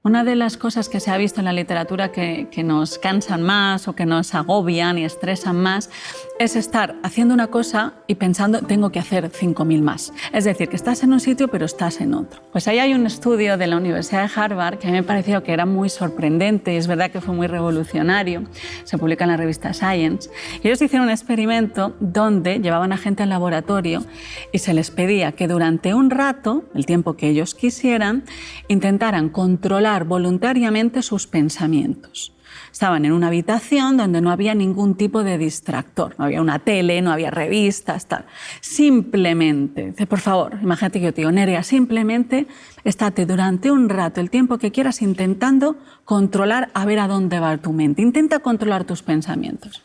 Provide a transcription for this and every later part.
Una de las cosas que se ha visto en la literatura que nos cansan más o que nos agobian y estresan más es estar haciendo una cosa y pensando tengo que hacer 5.000 más. Es decir, que estás en un sitio pero estás en otro. Pues ahí hay un estudio de la Universidad de Harvard que a mí me pareció que era muy sorprendente y es verdad que fue muy revolucionario. Se publica en la revista Science. Y ellos hicieron un experimento donde llevaban a gente al laboratorio y se les pedía que durante un rato, el tiempo que ellos quisieran, intentaran controlar voluntariamente sus pensamientos. Estaban en una habitación donde no había ningún tipo de distractor, no había una tele, no había revistas, tal. Simplemente, dice, por favor, imagínate que yo te digo, Nerea, simplemente estate durante un rato, el tiempo que quieras, intentando controlar a ver a dónde va tu mente. Intenta controlar tus pensamientos.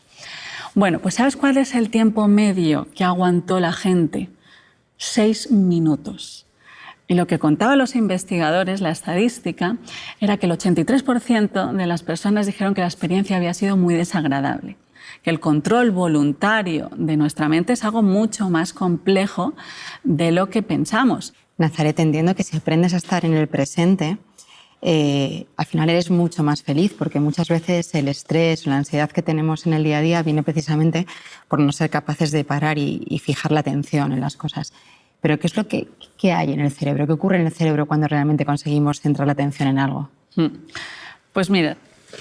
Bueno, pues ¿sabes cuál es el tiempo medio que aguantó la gente? 6 minutos. Y lo que contaban los investigadores, la estadística, era que el 83% de las personas dijeron que la experiencia había sido muy desagradable, que el control voluntario de nuestra mente es algo mucho más complejo de lo que pensamos. Nazaret, entiendo que si aprendes a estar en el presente, al final eres mucho más feliz, porque muchas veces el estrés o la ansiedad que tenemos en el día a día viene precisamente por no ser capaces de parar y fijar la atención en las cosas. Pero ¿qué es lo que hay en el cerebro? ¿Qué ocurre en el cerebro cuando realmente conseguimos centrar la atención en algo? Pues mira,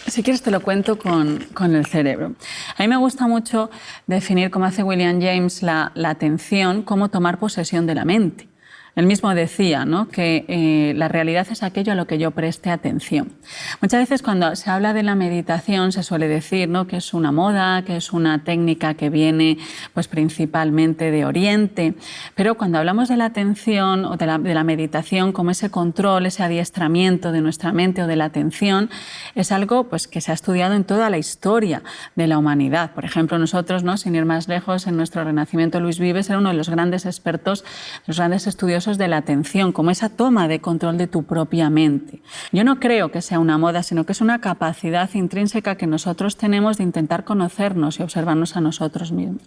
si quieres te lo cuento con el cerebro. A mí me gusta mucho definir, como hace William James, la atención, cómo tomar posesión de la mente. Él mismo decía, ¿no?, que la realidad es aquello a lo que yo preste atención. Muchas veces cuando se habla de la meditación se suele decir, ¿no?, que es una moda, que es una técnica que viene pues, principalmente de Oriente, pero cuando hablamos de la atención o de la meditación como ese control, ese adiestramiento de nuestra mente o de la atención, es algo pues, que se ha estudiado en toda la historia de la humanidad. Por ejemplo, nosotros, ¿no?, sin ir más lejos, en nuestro Renacimiento Luis Vives era uno de los grandes expertos, los grandes estudiosos de la atención, como esa toma de control de tu propia mente. Yo no creo que sea una moda, sino que es una capacidad intrínseca que nosotros tenemos de intentar conocernos y observarnos a nosotros mismos.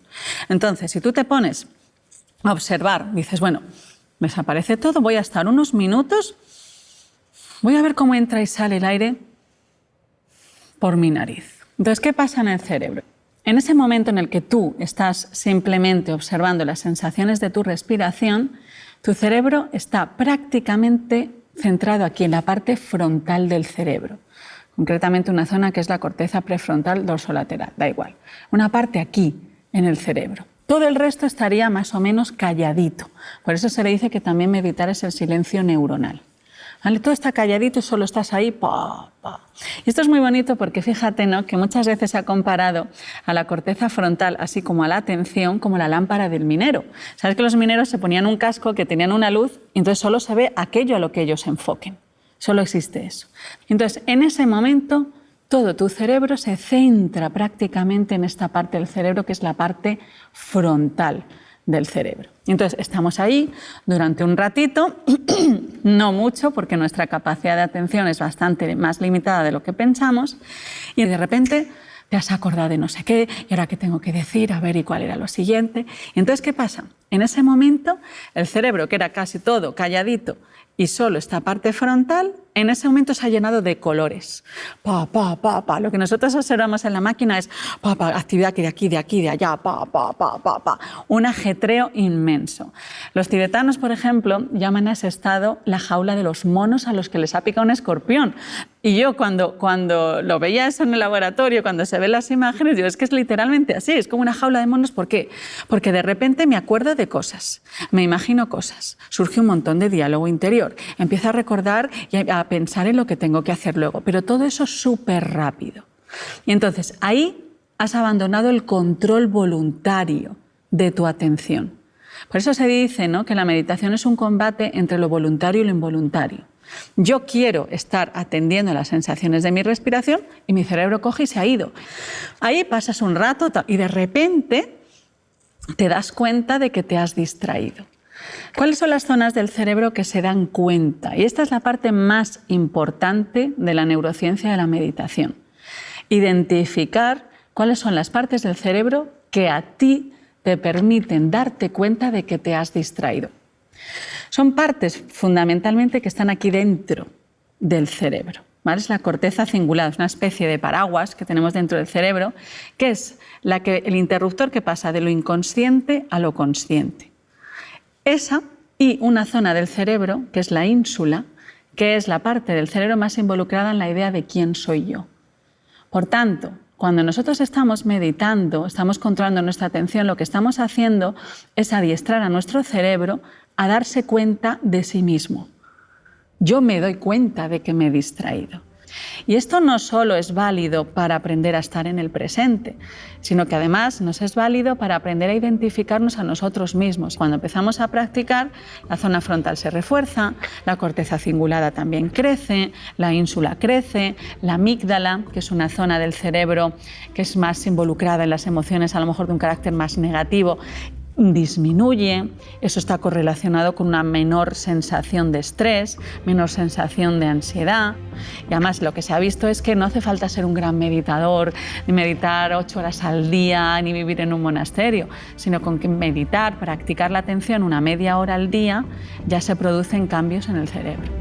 Entonces, si tú te pones a observar, dices, bueno, me desaparece todo, voy a estar unos minutos, voy a ver cómo entra y sale el aire por mi nariz. Entonces, ¿qué pasa en el cerebro? En ese momento en el que tú estás simplemente observando las sensaciones de tu respiración, tu cerebro está prácticamente centrado aquí, en la parte frontal del cerebro. Concretamente una zona que es la corteza prefrontal dorsolateral, da igual. Una parte aquí, en el cerebro. Todo el resto estaría más o menos calladito. Por eso se le dice que también meditar es el silencio neuronal. ¿Vale? Todo está calladito y solo estás ahí, pa, pa. Y esto es muy bonito porque fíjate, ¿no?, que muchas veces se ha comparado a la corteza frontal, así como a la atención, como la lámpara del minero. ¿Sabes que los mineros se ponían un casco que tenían una luz y entonces solo se ve aquello a lo que ellos se enfoquen? Solo existe eso. Entonces, en ese momento, todo tu cerebro se centra prácticamente en esta parte del cerebro, que es la parte frontal del cerebro. Entonces, estamos ahí durante un ratito, no mucho, porque nuestra capacidad de atención es bastante más limitada de lo que pensamos, y de repente te has acordado de no sé qué, y ahora qué tengo que decir, a ver, y cuál era lo siguiente. Y entonces, ¿qué pasa? En ese momento, el cerebro, que era casi todo calladito, y solo esta parte frontal, en ese momento se ha llenado de colores. Pa, pa, pa, pa. Lo que nosotros observamos en la máquina es pa, pa, actividad que de aquí, de allá, pa, pa, pa, pa, pa. Un ajetreo inmenso. Los tibetanos, por ejemplo, llaman a ese estado la jaula de los monos a los que les ha picado un escorpión. Y yo cuando lo veía eso en el laboratorio, cuando se ven las imágenes, digo, es que es literalmente así, es como una jaula de monos. ¿Por qué? Porque de repente me acuerdo de cosas, me imagino cosas, surge un montón de diálogo interior, empiezo a recordar y a pensar en lo que tengo que hacer luego, pero todo eso súper rápido. Y entonces ahí has abandonado el control voluntario de tu atención. Por eso se dice, ¿no?, que la meditación es un combate entre lo voluntario y lo involuntario. Yo quiero estar atendiendo las sensaciones de mi respiración y mi cerebro coge y se ha ido. Ahí pasas un rato y de repente te das cuenta de que te has distraído. ¿Cuáles son las zonas del cerebro que se dan cuenta? Y esta es la parte más importante de la neurociencia de la meditación. Identificar cuáles son las partes del cerebro que a ti te permiten darte cuenta de que te has distraído. Son partes fundamentalmente que están aquí dentro del cerebro. ¿Vale? Es la corteza cingulada, es una especie de paraguas que tenemos dentro del cerebro, que es el interruptor que pasa de lo inconsciente a lo consciente. Esa y una zona del cerebro, que es la ínsula, que es la parte del cerebro más involucrada en la idea de quién soy yo. Por tanto, cuando nosotros estamos meditando, estamos controlando nuestra atención, lo que estamos haciendo es adiestrar a nuestro cerebro a darse cuenta de sí mismo. Yo me doy cuenta de que me he distraído. Y esto no solo es válido para aprender a estar en el presente, sino que además nos es válido para aprender a identificarnos a nosotros mismos. Cuando empezamos a practicar, la zona frontal se refuerza, la corteza cingulada también crece, la ínsula crece, la amígdala, que es una zona del cerebro que es más involucrada en las emociones, a lo mejor de un carácter más negativo, disminuye. Eso está correlacionado con una menor sensación de estrés, menor sensación de ansiedad. Y además lo que se ha visto es que no hace falta ser un gran meditador, ni meditar 8 horas al día, ni vivir en un monasterio, sino con que meditar, practicar la atención una media hora al día, ya se producen cambios en el cerebro.